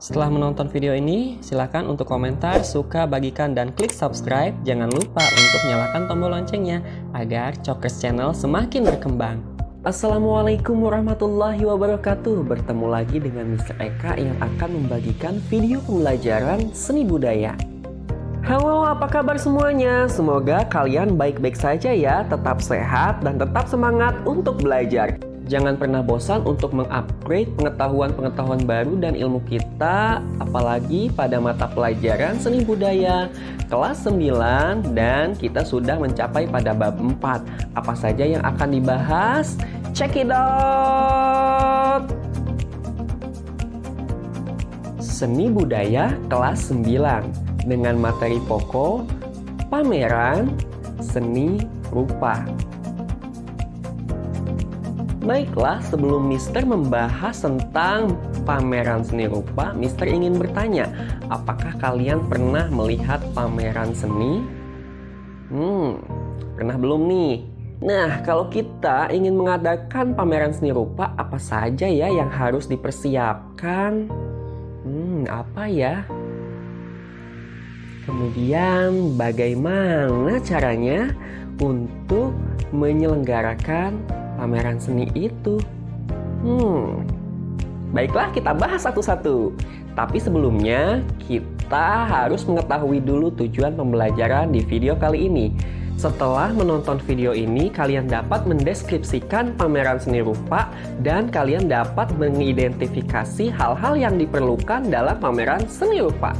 Setelah menonton video ini, silakan untuk komentar, suka, bagikan, dan klik subscribe. Jangan lupa untuk nyalakan tombol loncengnya agar Cokers Channel semakin berkembang. Assalamualaikum warahmatullahi wabarakatuh. Bertemu lagi dengan Mr. Eka yang akan membagikan video pembelajaran seni budaya. Halo, apa kabar semuanya? Semoga kalian baik-baik saja ya, tetap sehat dan tetap semangat untuk belajar. Jangan pernah bosan untuk mengupgrade pengetahuan-pengetahuan baru dan ilmu kita, apalagi pada mata pelajaran seni budaya kelas 9 dan kita sudah mencapai pada bab 4. Apa saja yang akan dibahas? Check it out! Seni budaya kelas 9 dengan materi pokok pameran seni rupa. Baiklah, sebelum Mister membahas tentang pameran seni rupa, Mister ingin bertanya, apakah kalian pernah melihat pameran seni? Pernah belum nih? Nah, kalau kita ingin mengadakan pameran seni rupa, apa saja ya yang harus dipersiapkan? Apa ya? Kemudian, bagaimana caranya untuk menyelenggarakan pameran seni itu? Baiklah, kita bahas satu-satu. Tapi sebelumnya, kita harus mengetahui dulu tujuan pembelajaran di video kali ini. Setelah menonton video ini, kalian dapat mendeskripsikan pameran seni rupa dan kalian dapat mengidentifikasi hal-hal yang diperlukan dalam pameran seni rupa.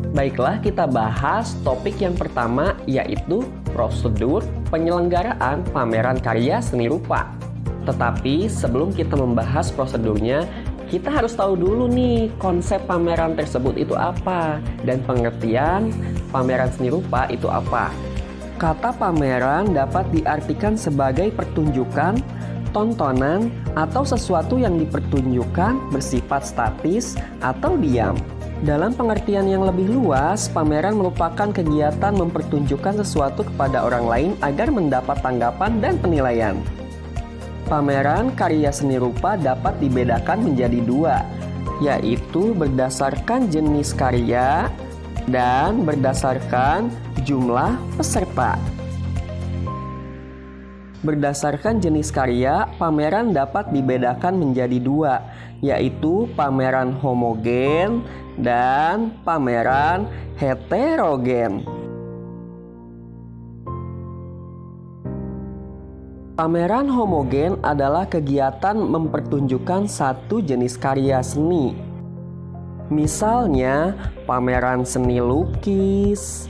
Baiklah, kita bahas topik yang pertama, yaitu prosedur penyelenggaraan pameran karya seni rupa. Tetapi sebelum kita membahas prosedurnya, kita harus tahu dulu nih konsep pameran tersebut itu apa dan pengertian pameran seni rupa itu apa. Kata pameran dapat diartikan sebagai pertunjukan, tontonan, atau sesuatu yang dipertunjukkan bersifat statis atau diam. Dalam pengertian yang lebih luas, pameran merupakan kegiatan mempertunjukkan sesuatu kepada orang lain agar mendapat tanggapan dan penilaian. Pameran karya seni rupa dapat dibedakan menjadi dua, yaitu berdasarkan jenis karya dan berdasarkan jumlah peserta. Berdasarkan jenis karya, pameran dapat dibedakan menjadi dua, yaitu pameran homogen dan pameran heterogen. Pameran homogen adalah kegiatan mempertunjukkan satu jenis karya seni. Misalnya, pameran seni lukis,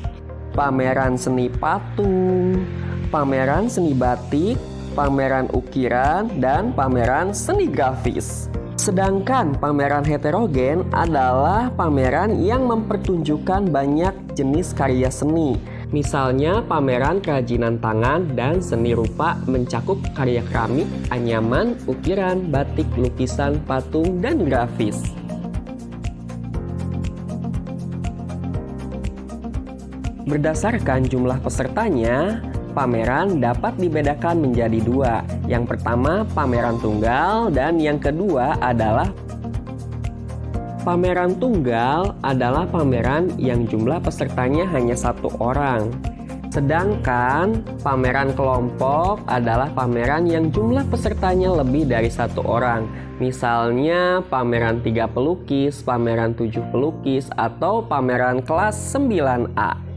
pameran seni patung, pameran seni batik, pameran ukiran, dan pameran seni grafis. Sedangkan pameran heterogen adalah pameran yang mempertunjukkan banyak jenis karya seni. Misalnya pameran kerajinan tangan dan seni rupa mencakup karya keramik, anyaman, ukiran, batik, lukisan, patung, dan grafis. Berdasarkan jumlah pesertanya, pameran dapat dibedakan menjadi dua. Yang pertama, pameran tunggal, dan yang kedua adalah pameran tunggal adalah pameran yang jumlah pesertanya hanya satu orang. Sedangkan pameran kelompok adalah pameran yang jumlah pesertanya lebih dari satu orang. Misalnya pameran 3 pelukis, pameran 7 pelukis, atau pameran kelas 9A.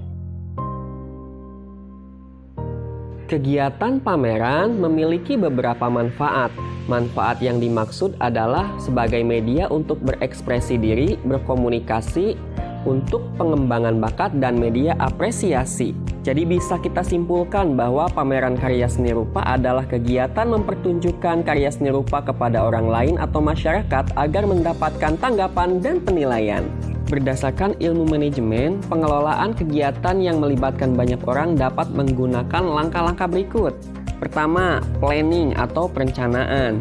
Kegiatan pameran memiliki beberapa manfaat. Manfaat yang dimaksud adalah sebagai media untuk berekspresi diri, berkomunikasi, untuk pengembangan bakat dan media apresiasi. Jadi bisa kita simpulkan bahwa pameran karya seni rupa adalah kegiatan mempertunjukkan karya seni rupa kepada orang lain atau masyarakat agar mendapatkan tanggapan dan penilaian. Berdasarkan ilmu manajemen, pengelolaan kegiatan yang melibatkan banyak orang dapat menggunakan langkah-langkah berikut. Pertama, planning atau perencanaan.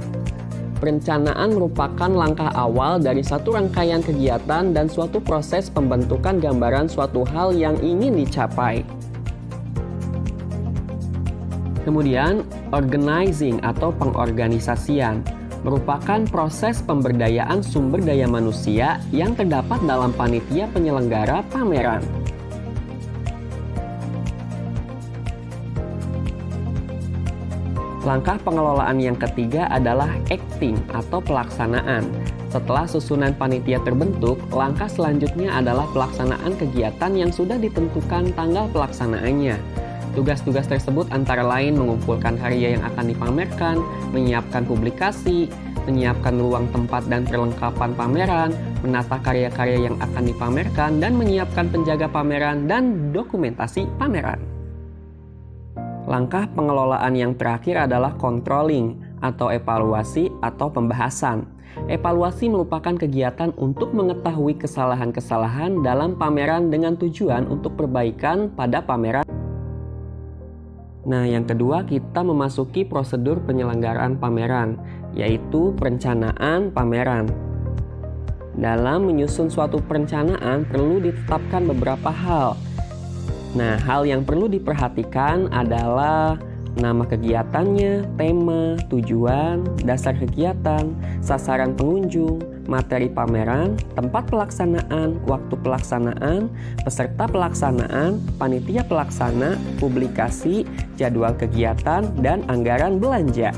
Perencanaan merupakan langkah awal dari satu rangkaian kegiatan dan suatu proses pembentukan gambaran suatu hal yang ingin dicapai. Kemudian, organizing atau pengorganisasian merupakan proses pemberdayaan sumber daya manusia yang terdapat dalam panitia penyelenggara pameran. Langkah pengelolaan yang ketiga adalah acting atau pelaksanaan. Setelah susunan panitia terbentuk, langkah selanjutnya adalah pelaksanaan kegiatan yang sudah ditentukan tanggal pelaksanaannya. Tugas-tugas tersebut antara lain mengumpulkan karya yang akan dipamerkan, menyiapkan publikasi, menyiapkan ruang tempat dan perlengkapan pameran, menata karya-karya yang akan dipamerkan, dan menyiapkan penjaga pameran dan dokumentasi pameran. Langkah pengelolaan yang terakhir adalah controlling atau evaluasi atau pembahasan. Evaluasi merupakan kegiatan untuk mengetahui kesalahan-kesalahan dalam pameran dengan tujuan untuk perbaikan pada pameran. Nah, yang kedua kita memasuki prosedur penyelenggaraan pameran, yaitu perencanaan pameran. Dalam menyusun suatu perencanaan perlu ditetapkan beberapa hal. Nah, hal yang perlu diperhatikan adalah nama kegiatannya, tema, tujuan, dasar kegiatan, sasaran pengunjung, materi pameran, tempat pelaksanaan, waktu pelaksanaan, peserta pelaksanaan, panitia pelaksana, publikasi, jadwal kegiatan, dan anggaran belanja.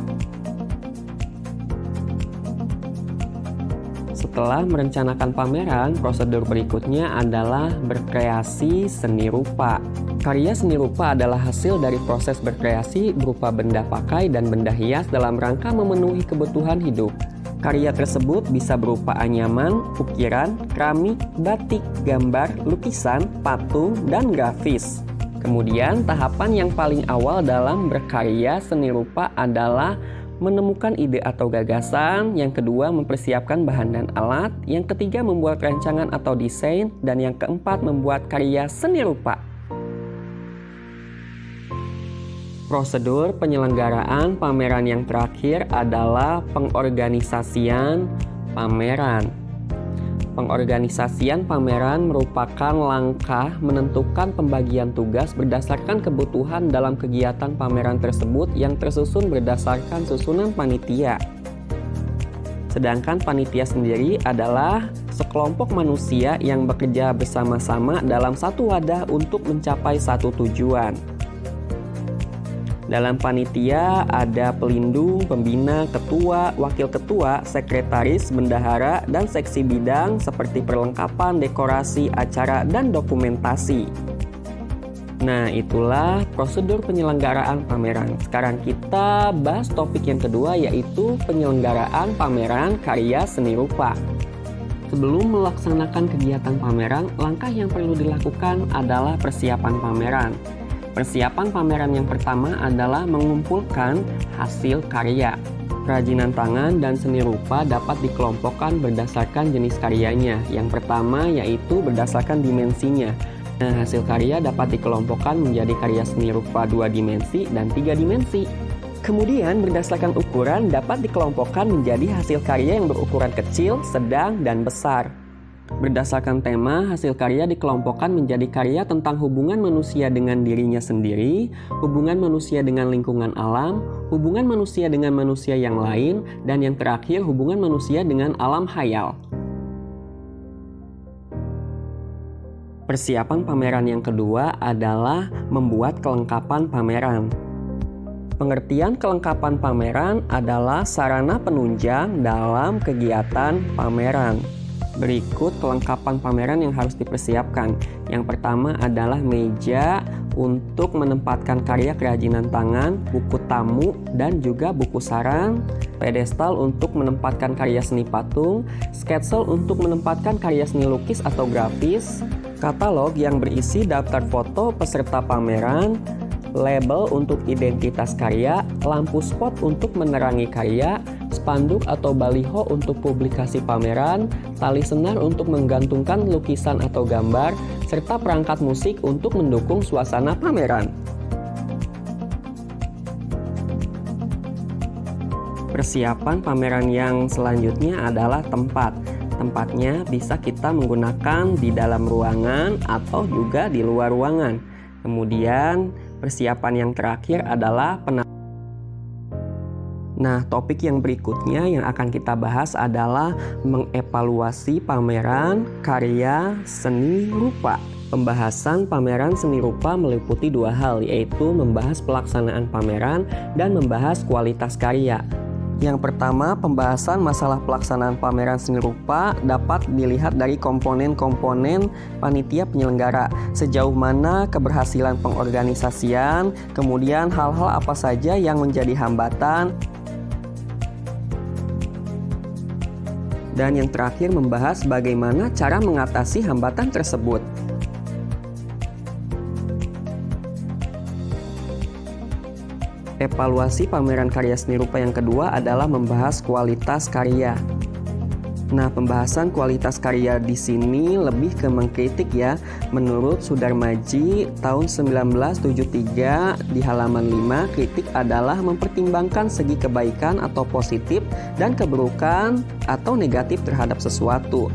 Setelah merencanakan pameran, prosedur berikutnya adalah berkreasi seni rupa. Karya seni rupa adalah hasil dari proses berkreasi berupa benda pakai dan benda hias dalam rangka memenuhi kebutuhan hidup. Karya tersebut bisa berupa anyaman, ukiran, keramik, batik, gambar, lukisan, patung, dan grafis. Kemudian, tahapan yang paling awal dalam berkarya seni rupa adalah menemukan ide atau gagasan, yang kedua mempersiapkan bahan dan alat, yang ketiga membuat rancangan atau desain, dan yang keempat membuat karya seni rupa. Prosedur penyelenggaraan pameran yang terakhir adalah pengorganisasian pameran. Pengorganisasian pameran merupakan langkah menentukan pembagian tugas berdasarkan kebutuhan dalam kegiatan pameran tersebut yang tersusun berdasarkan susunan panitia. Sedangkan panitia sendiri adalah sekelompok manusia yang bekerja bersama-sama dalam satu wadah untuk mencapai satu tujuan. Dalam panitia ada pelindung, pembina, ketua, wakil ketua, sekretaris, bendahara, dan seksi bidang seperti perlengkapan, dekorasi, acara, dan dokumentasi. Nah, itulah prosedur penyelenggaraan pameran. Sekarang kita bahas topik yang kedua, yaitu penyelenggaraan pameran karya seni rupa. Sebelum melaksanakan kegiatan pameran, langkah yang perlu dilakukan adalah persiapan pameran. Persiapan pameran yang pertama adalah mengumpulkan hasil karya. Kerajinan tangan dan seni rupa dapat dikelompokkan berdasarkan jenis karyanya. Yang pertama yaitu berdasarkan dimensinya. Nah, hasil karya dapat dikelompokkan menjadi karya seni rupa 2 dimensi dan 3 dimensi. Kemudian berdasarkan ukuran dapat dikelompokkan menjadi hasil karya yang berukuran kecil, sedang, dan besar. Berdasarkan tema, hasil karya dikelompokkan menjadi karya tentang hubungan manusia dengan dirinya sendiri, hubungan manusia dengan lingkungan alam, hubungan manusia dengan manusia yang lain, dan yang terakhir hubungan manusia dengan alam hayal. Persiapan pameran yang kedua adalah membuat kelengkapan pameran. Pengertian kelengkapan pameran adalah sarana penunjang dalam kegiatan pameran. Berikut kelengkapan pameran yang harus dipersiapkan. Yang pertama adalah meja untuk menempatkan karya kerajinan tangan, buku tamu, dan juga buku saran, pedestal untuk menempatkan karya seni patung, sketsel untuk menempatkan karya seni lukis atau grafis, katalog yang berisi daftar foto peserta pameran, label untuk identitas karya, lampu spot untuk menerangi karya, spanduk atau baliho untuk publikasi pameran, tali senar untuk menggantungkan lukisan atau gambar, serta perangkat musik untuk mendukung suasana pameran. Persiapan pameran yang selanjutnya adalah tempat. Tempatnya bisa kita menggunakan di dalam ruangan atau juga di luar ruangan. Kemudian Persiapan yang terakhir adalah Nah, topik yang berikutnya yang akan kita bahas adalah mengevaluasi pameran karya seni rupa. Pembahasan pameran seni rupa meliputi dua hal, yaitu membahas pelaksanaan pameran dan membahas kualitas karya. Yang pertama, pembahasan masalah pelaksanaan pameran seni rupa dapat dilihat dari komponen-komponen panitia penyelenggara. Sejauh mana keberhasilan pengorganisasian, kemudian hal-hal apa saja yang menjadi hambatan. Dan yang terakhir membahas bagaimana cara mengatasi hambatan tersebut. Evaluasi pameran karya seni rupa yang kedua adalah membahas kualitas karya. Nah, pembahasan kualitas karya di sini lebih ke mengkritik ya. Menurut Sudarmaji tahun 1973 di halaman 5, kritik adalah mempertimbangkan segi kebaikan atau positif dan keburukan atau negatif terhadap sesuatu.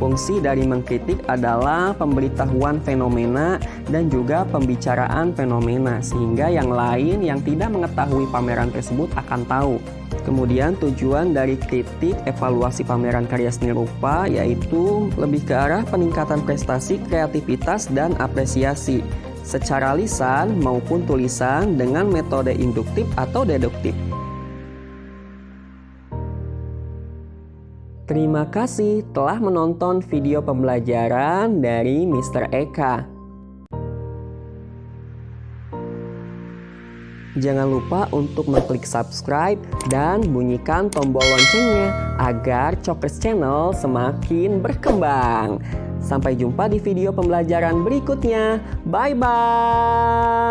Fungsi dari mengkritik adalah pemberitahuan fenomena dan juga pembicaraan fenomena, sehingga yang lain yang tidak mengetahui pameran tersebut akan tahu. Kemudian tujuan dari kritik evaluasi pameran karya seni rupa yaitu lebih ke arah peningkatan prestasi, kreativitas, dan apresiasi secara lisan maupun tulisan dengan metode induktif atau deduktif. Terima kasih telah menonton video pembelajaran dari Mr. Eka. Jangan lupa untuk mengklik subscribe dan bunyikan tombol loncengnya agar Cokers Channel semakin berkembang. Sampai jumpa di video pembelajaran berikutnya. Bye-bye.